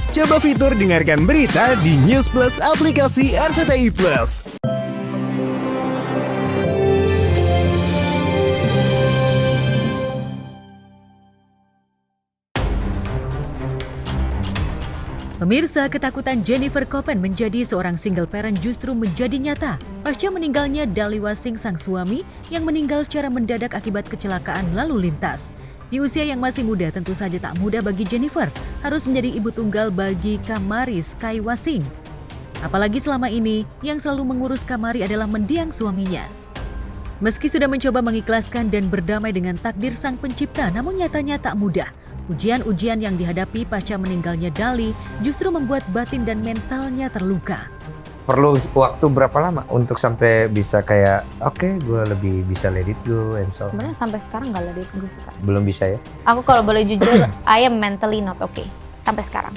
Coba fitur dengarkan berita di News Plus aplikasi RCTI Plus. Pemirsa, ketakutan Jennifer Copen menjadi seorang single parent justru menjadi nyata pasca meninggalnya Dali Wasing, sang suami yang meninggal secara mendadak akibat kecelakaan lalu lintas. Di usia yang masih muda, tentu saja tak mudah bagi Jennifer harus menjadi ibu tunggal bagi Kamari Sky Wasing. Apalagi selama ini yang selalu mengurus Kamari adalah mendiang suaminya. Meski sudah mencoba mengikhlaskan dan berdamai dengan takdir sang pencipta, namun nyatanya tak mudah. Ujian-ujian yang dihadapi pasca meninggalnya Dali justru membuat batin dan mentalnya terluka. Perlu waktu berapa lama untuk sampai bisa kayak oke, gue lebih bisa let it go and so. Sebenarnya sampai sekarang nggak let it go sih, Kak. Belum bisa ya? Aku kalau boleh jujur, I am mentally not okay sampai sekarang.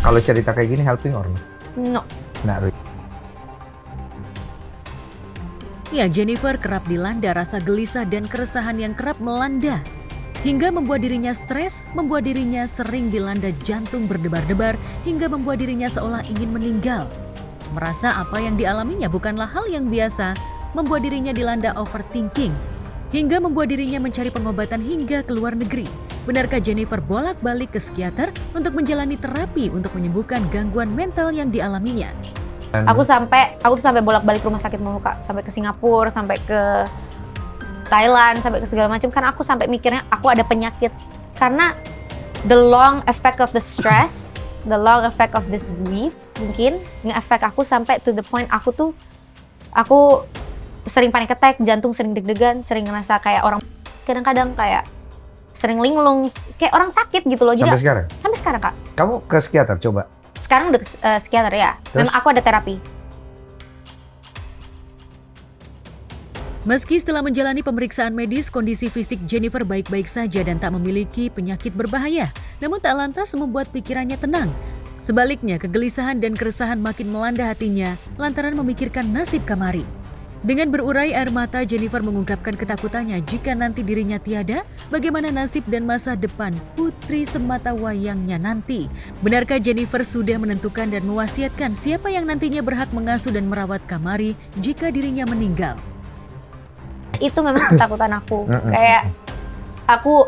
Kalau cerita kayak gini helping or not? No. Not really. Ya, Jennifer kerap dilanda rasa gelisah dan keresahan yang kerap melanda. Hingga membuat dirinya stres, membuat dirinya sering dilanda jantung berdebar-debar, hingga membuat dirinya seolah ingin meninggal. Merasa apa yang dialaminya bukanlah hal yang biasa, membuat dirinya dilanda overthinking, hingga membuat dirinya mencari pengobatan hingga ke luar negeri. Benarkah Jennifer bolak-balik ke psikiater untuk menjalani terapi untuk menyembuhkan gangguan mental yang dialaminya? Aku tuh sampai bolak-balik rumah sakit mulu, Kak. Sampai ke Singapura, sampai ke Thailand, sampai ke segala macam. Karena aku sampai mikirnya aku ada penyakit. Karena the long effect of the stress, the long effect of this grief mungkin nge-effect aku sampai to the point aku sering panic attack, jantung sering deg-degan, sering ngerasa kayak orang, kadang-kadang kayak sering linglung, kayak orang sakit gitu loh. Sampai sekarang? Sampai sekarang, Kak. Kamu ke psikiater coba? Sekarang udah psikiater ya. Terus? Memang aku ada terapi. Meski setelah menjalani pemeriksaan medis, kondisi fisik Jennifer baik-baik saja dan tak memiliki penyakit berbahaya, namun tak lantas membuat pikirannya tenang. Sebaliknya, kegelisahan dan keresahan makin melanda hatinya lantaran memikirkan nasib Kamari. Dengan berurai air mata, Jennifer mengungkapkan ketakutannya jika nanti dirinya tiada, bagaimana nasib dan masa depan putri semata wayangnya nanti. Benarkah Jennifer sudah menentukan dan mewasiatkan siapa yang nantinya berhak mengasuh dan merawat Kamari jika dirinya meninggal? Itu memang ketakutan aku. Kayak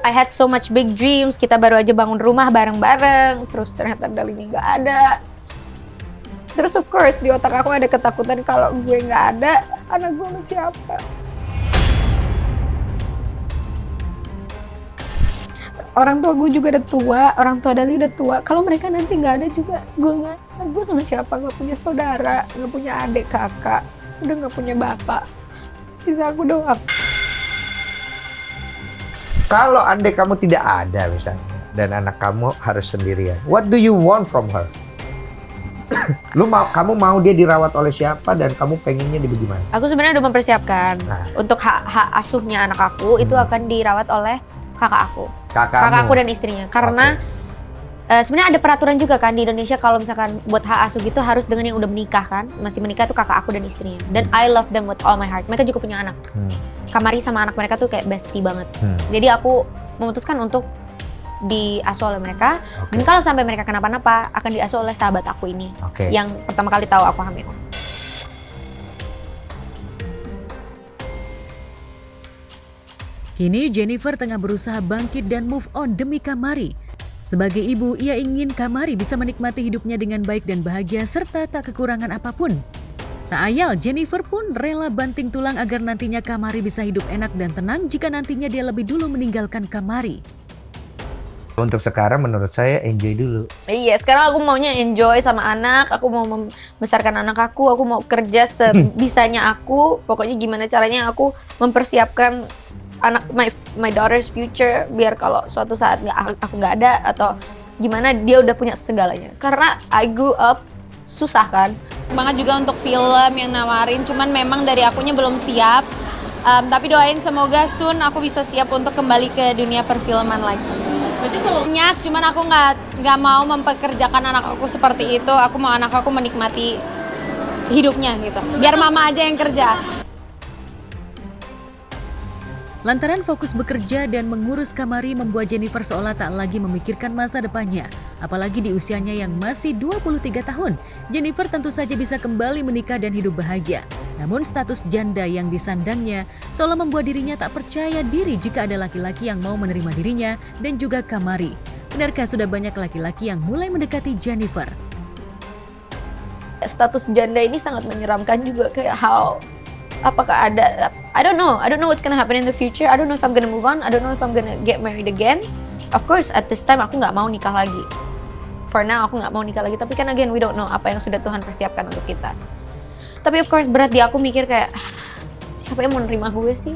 I had so much big dreams. Kita baru aja bangun rumah bareng-bareng, terus ternyata Dalinya nggak ada. Terus of course di otak aku ada ketakutan kalau gue nggak ada, anak gue sama siapa? Orang tua gue juga udah tua, orang tua Dali udah tua. Kalau mereka nanti nggak ada juga, gue sama siapa? Nggak punya saudara, nggak punya adik kakak, udah nggak punya bapak. Sisa aku doang. Kalau andai kamu tidak ada misalnya, dan anak kamu harus sendirian, what do you want from her? Kamu mau dia dirawat oleh siapa dan kamu pengennya dia bagaimana? Aku sebenarnya udah mempersiapkan untuk hak asuhnya anak aku itu akan dirawat oleh kakak aku. Kakak aku dan istrinya. Karena sebenarnya ada peraturan juga kan di Indonesia kalau misalkan buat hak asuh gitu harus dengan yang udah menikah kan. Masih menikah tuh kakak aku dan istrinya. Dan I love them with all my heart. Mereka juga punya anak. Kamari sama anak mereka tuh kayak bestie banget. Jadi aku memutuskan untuk diasuh oleh mereka. Dan kalau sampai mereka kenapa-napa akan diasuh oleh sahabat aku ini. Yang pertama kali tahu aku hamil. Kini Jennifer tengah berusaha bangkit dan move on demi Kamari. Sebagai ibu, ia ingin Kamari bisa menikmati hidupnya dengan baik dan bahagia serta tak kekurangan apapun. Tak ayal, Jennifer pun rela banting tulang agar nantinya Kamari bisa hidup enak dan tenang jika nantinya dia lebih dulu meninggalkan Kamari. Untuk sekarang menurut saya enjoy dulu. Iya, sekarang aku maunya enjoy sama anak, aku mau membesarkan anak aku mau kerja sebisanya aku. Pokoknya gimana caranya aku mempersiapkan anak my daughter's future biar kalau suatu saat aku nggak ada atau gimana dia udah punya segalanya. Karena I grew up susah kan. Banget juga untuk film yang nawarin, cuman memang dari akunya belum siap. Tapi doain semoga soon aku bisa siap untuk kembali ke dunia perfilman lagi. Berarti banyak, cuman aku nggak mau mempekerjakan anak aku seperti itu. Aku mau anak aku menikmati hidupnya gitu. Biar mama aja yang kerja. Lantaran fokus bekerja dan mengurus Kamari membuat Jennifer seolah tak lagi memikirkan masa depannya. Apalagi di usianya yang masih 23 tahun, Jennifer tentu saja bisa kembali menikah dan hidup bahagia. Namun status janda yang disandangnya seolah membuat dirinya tak percaya diri jika ada laki-laki yang mau menerima dirinya dan juga Kamari. Benarkah sudah banyak laki-laki yang mulai mendekati Jennifer? Status janda ini sangat menyeramkan juga, kayak apakah ada, I don't know what's gonna happen in the future. I don't know if I'm gonna move on. I don't know if I'm gonna get married again. Of course at this time aku nggak mau nikah lagi. For now aku nggak mau nikah lagi. Tapi kan again we don't know apa yang sudah Tuhan persiapkan untuk kita. Tapi of course berat di aku mikir kayak siapa yang mau nerima gue sih?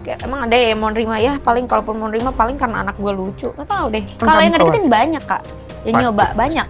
Kayak emang ada yang mau nerima ya? Paling kalaupun mau nerima paling karena anak gue lucu. Gak tau deh. Kalau yang ngedeketin banyak kak. Yang nyoba banyak.